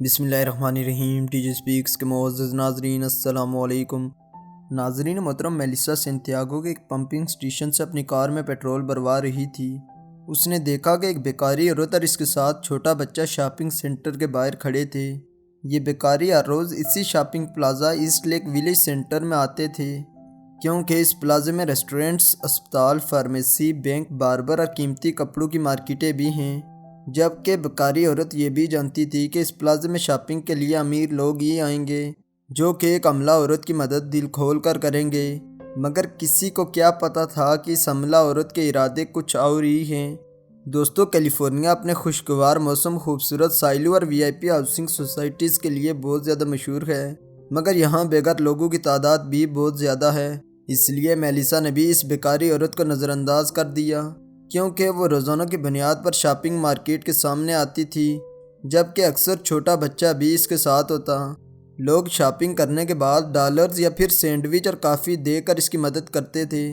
بسم اللہ الرحمن الرحیم۔ ٹی جی سپیکس کے معزز ناظرین السلام علیکم۔ ناظرین محترم، میلیسا سینتیاگو کے ایک پمپنگ سٹیشن سے اپنی کار میں پیٹرول بھروا رہی تھی۔ اس نے دیکھا کہ ایک بیکاری عورت اور اس کے ساتھ چھوٹا بچہ شاپنگ سینٹر کے باہر کھڑے تھے۔ یہ بیکاری ہر روز اسی shopping plaza east lake village centre میں آتے تھے، کیونکہ اس پلازے میں ریسٹورنٹس، اسپتال، فارمیسی، بینک، باربر اور قیمتی کپڑوں کی مارکیٹیں بھی ہیں۔ جبکہ بیکاری عورت یہ بھی جانتی تھی کہ اس پلازے میں شاپنگ کے لیے امیر لوگ ہی آئیں گے، جو کہ ایک عملہ عورت کی مدد دل کھول کر کریں گے، مگر کسی کو کیا پتا تھا کہ اس عملہ عورت کے ارادے کچھ اور ہی ہیں۔ دوستو، کیلیفورنیا اپنے خوشگوار موسم، خوبصورت ساحلوں اور وی آئی پی ہاؤسنگ سوسائٹیز کے لیے بہت زیادہ مشہور ہے، مگر یہاں بے گھر لوگوں کی تعداد بھی بہت زیادہ ہے۔ اس لیے میلیسا نے بھی اس بیکاری عورت کو نظر انداز کر دیا، کیونکہ وہ روزانہ کی بنیاد پر شاپنگ مارکیٹ کے سامنے آتی تھی، جبکہ اکثر چھوٹا بچہ بھی اس کے ساتھ ہوتا۔ لوگ شاپنگ کرنے کے بعد ڈالرز یا پھر سینڈوچ اور کافی دے کر اس کی مدد کرتے تھے۔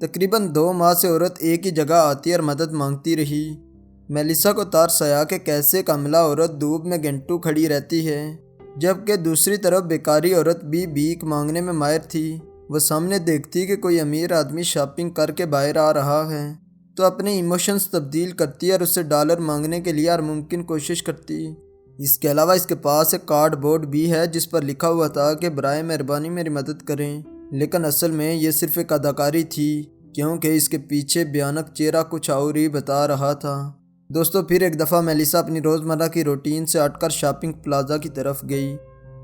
تقریباً 2 ماہ سے عورت ایک ہی جگہ آتی اور مدد مانگتی رہی۔ میلیسا کو ترس آیا کہ کیسے ایک عملہ عورت دھوپ میں گھنٹوں کھڑی رہتی ہے، جبکہ دوسری طرف بیکاری عورت بھی بھیک مانگنے میں ماہر تھی۔ وہ سامنے دیکھتی کہ کوئی امیر آدمی شاپنگ کر کے باہر آ رہا ہے تو اپنے ایموشنز تبدیل کرتی اور اس سے ڈالر مانگنے کے لیے ہر ممکن کوشش کرتی۔ اس کے علاوہ اس کے پاس ایک کارڈ بورڈ بھی ہے جس پر لکھا ہوا تھا کہ برائے مہربانی میری مدد کریں، لیکن اصل میں یہ صرف ایک اداکاری تھی، کیونکہ اس کے پیچھے بھیانک چہرہ کچھ اور ہی بتا رہا تھا۔ دوستو، پھر ایک دفعہ میلیسا اپنی روزمرہ کی روٹین سے ہٹ کر شاپنگ پلازا کی طرف گئی۔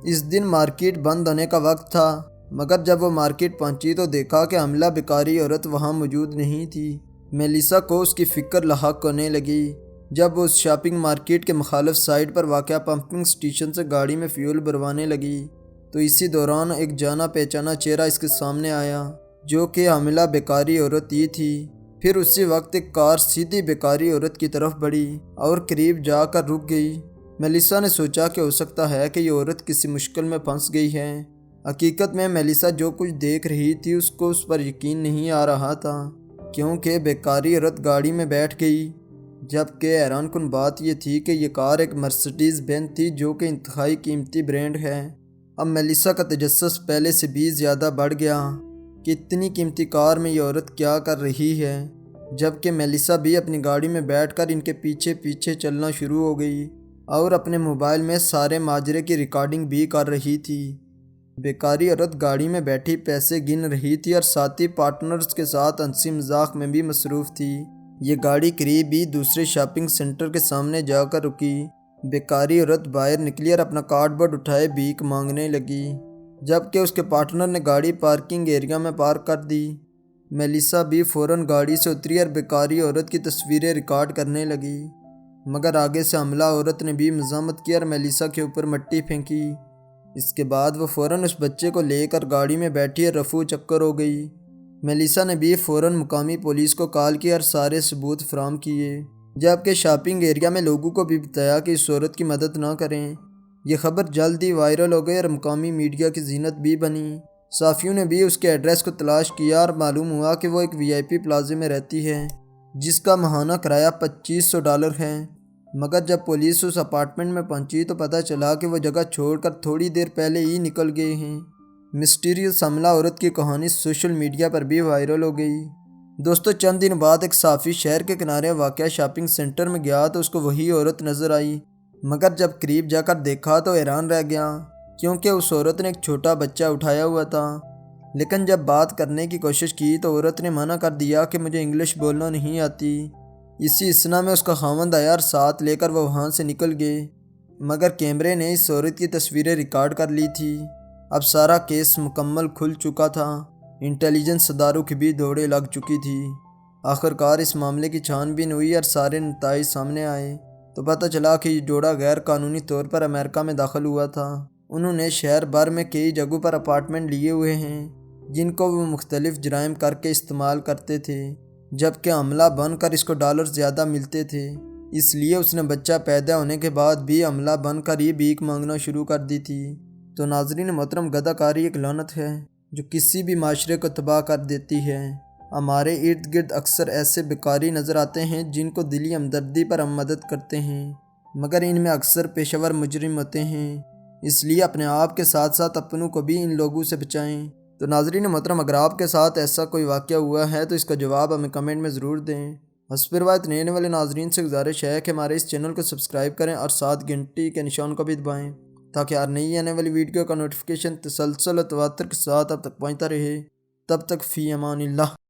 اس دن مارکیٹ بند ہونے کا وقت تھا، مگر جب وہ مارکیٹ پہنچی تو دیکھا کہ عملہ بیکاری عورت وہاں موجود نہیں تھی۔ میلیسا کو اس کی فکر لاحق ہونے لگی۔ جب وہ اس شاپنگ مارکیٹ کے مخالف سائڈ پر واقع پمپنگ سٹیشن سے گاڑی میں فیول بھروانے لگی تو اسی دوران ایک جانا پہچانا چہرہ اس کے سامنے آیا، جو کہ عاملہ بیکاری عورت ہی تھی۔ پھر اسی وقت ایک کار سیدھی بیکاری عورت کی طرف بڑھی اور قریب جا کر رک گئی۔ میلیسا نے سوچا کہ ہو سکتا ہے کہ یہ عورت کسی مشکل میں پھنس گئی ہے۔ حقیقت میں میلیسا جو کچھ دیکھ رہی تھی اس کو اس پر یقین نہیں آ رہا تھا، کیونکہ بیکاری عورت گاڑی میں بیٹھ گئی، جبکہ حیران کن بات یہ تھی کہ یہ کار ایک مرسڈیز بینز تھی، جو کہ انتہائی قیمتی برانڈ ہے۔ اب میلیسا کا تجسس پہلے سے بھی زیادہ بڑھ گیا کہ اتنی قیمتی کار میں یہ عورت کیا کر رہی ہے، جبکہ میلیسا بھی اپنی گاڑی میں بیٹھ کر ان کے پیچھے پیچھے چلنا شروع ہو گئی اور اپنے موبائل میں سارے ماجرے کی ریکارڈنگ بھی کر رہی تھی۔ بیکاری عورت گاڑی میں بیٹھی پیسے گن رہی تھی اور ساتھی پارٹنرز کے ساتھ ہنسی مذاق میں بھی مصروف تھی۔ یہ گاڑی قریب ہی دوسرے شاپنگ سینٹر کے سامنے جا کر رکی۔ بیکاری عورت باہر نکلی اور اپنا کارڈ بورڈ اٹھائے بھیک مانگنے لگی، جبکہ اس کے پارٹنر نے گاڑی پارکنگ ایریا میں پارک کر دی۔ میلیسا بھی فوراً گاڑی سے اتری اور بیکاری عورت کی تصویریں ریکارڈ کرنے لگی، مگر آگے سے عملہ عورت نے بھی مزاحمت کی اور میلیسا کے اوپر مٹی پھینکی۔ اس کے بعد وہ فوراً اس بچے کو لے کر گاڑی میں بیٹھی اور رفو چکر ہو گئی۔ میلیسا نے بھی فوراً مقامی پولیس کو کال کی اور سارے ثبوت فراہم کیے، جبکہ شاپنگ ایریا میں لوگوں کو بھی بتایا کہ اس عورت کی مدد نہ کریں۔ یہ خبر جلد ہی وائرل ہو گئی اور مقامی میڈیا کی زینت بھی بنی۔ صحافیوں نے بھی اس کے ایڈریس کو تلاش کیا اور معلوم ہوا کہ وہ ایک وی آئی پی پلازے میں رہتی ہے، جس کا ماہانہ کرایہ $2500 ہے۔ مگر جب پولیس اس اپارٹمنٹ میں پہنچی تو پتہ چلا کہ وہ جگہ چھوڑ کر تھوڑی دیر پہلے ہی نکل گئے ہیں۔ مسٹیریس عملہ عورت کی کہانی سوشل میڈیا پر بھی وائرل ہو گئی۔ دوستو، چند دن بعد ایک صحافی شہر کے کنارے واقع شاپنگ سینٹر میں گیا تو اس کو وہی عورت نظر آئی، مگر جب قریب جا کر دیکھا تو حیران رہ گیا، کیونکہ اس عورت نے ایک چھوٹا بچہ اٹھایا ہوا تھا۔ لیکن جب بات کرنے کی کوشش کی تو عورت نے منع کر دیا کہ مجھے انگلش بولنا نہیں آتی۔ اسی اثنا میں اس کا خاوند آیا اور ساتھ لے کر وہ وہاں سے نکل گئے، مگر کیمرے نے اس عورت کی تصویریں ریکارڈ کر لی تھی۔ اب سارا کیس مکمل کھل چکا تھا، انٹیلیجنس اداروں کی بھی دوڑیں لگ چکی تھی۔ آخرکار اس معاملے کی چھان بین ہوئی اور سارے نتائج سامنے آئے تو پتہ چلا کہ یہ جوڑا غیر قانونی طور پر امریکہ میں داخل ہوا تھا۔ انہوں نے شہر بھر میں کئی جگہوں پر اپارٹمنٹ لیے ہوئے ہیں، جن کو وہ مختلف جرائم کر کے استعمال کرتے تھے، جبکہ عملہ بن کر اس کو ڈالر زیادہ ملتے تھے۔ اس لیے اس نے بچہ پیدا ہونے کے بعد بھی عملہ بن کر ہی بھیک مانگنا شروع کر دی تھی۔ تو ناظرین محترم، گداکاری ایک لعنت ہے جو کسی بھی معاشرے کو تباہ کر دیتی ہے۔ ہمارے ارد گرد اکثر ایسے بیکاری نظر آتے ہیں جن کو دلی ہمدردی پر ہم مدد کرتے ہیں، مگر ان میں اکثر پیشہ ور مجرم ہوتے ہیں، اس لیے اپنے آپ کے ساتھ ساتھ اپنوں کو بھی ان لوگوں سے بچائیں۔ تو ناظرین محترم، اگر آپ کے ساتھ ایسا کوئی واقعہ ہوا ہے تو اس کا جواب ہمیں کمنٹ میں ضرور دیں۔ حسب روایت نئے والے ناظرین سے گزارش ہے کہ ہمارے اس چینل کو سبسکرائب کریں اور ساتھ گھنٹی کے نشان کو بھی دبائیں تاکہ ہر نئی آنے والی ویڈیو کا نوٹیفیکیشن تسلسل و تواتر کے ساتھ اب تک پہنچتا رہے۔ تب تک فی امان اللہ۔